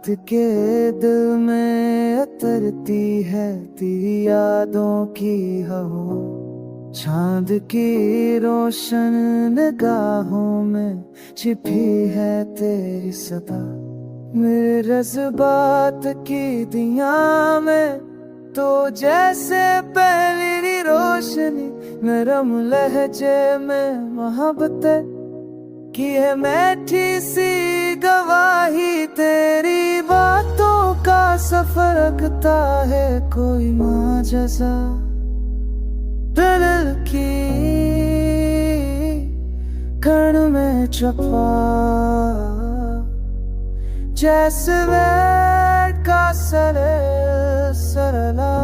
के दिल में उतरती है तेरी यादों की हवा, चांद की रोशन निगाहों में छिपी है तेरी सदा। मेरे जज्बात की दिया में तो जैसे पहली रोशनी, नरम लहजे में मोहब्बत की है मैठी सी गवाही। तेरी बातों का सफर रखता है कोई माजज़ा, दिल की कण में छुपा जैसे वेद का सरला।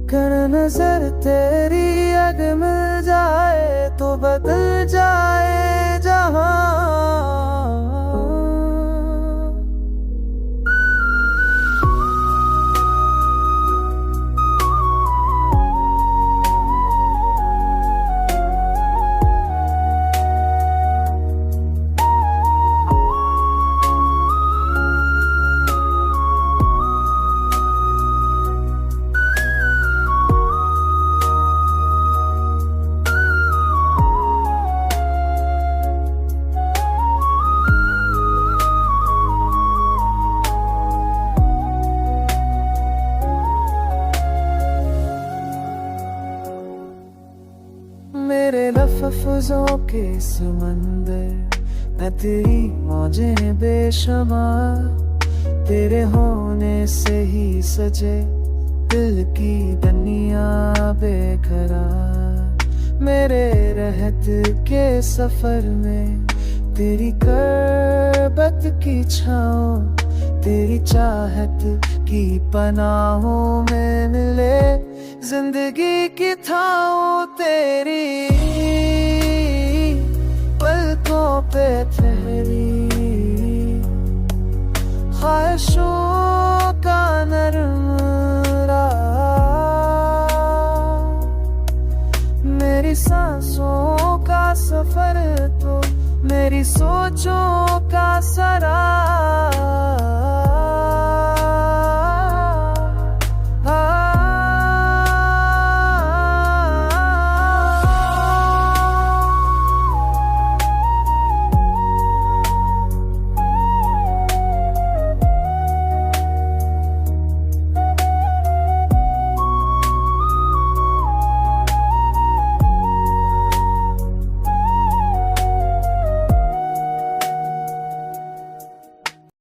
कर नजर तेरी अग मिल जाए तो बदल जाए जहां। मेरे लफ्ज़ों के समंदर मैं तेरी मौजें बेशुमार, तेरे होने से ही सजे दिल की दुनिया बेकरार। मेरे रहत के सफर में तेरी करबत की छाँव, तेरी चाहत की पनाहों में मिले जिंदगी की था।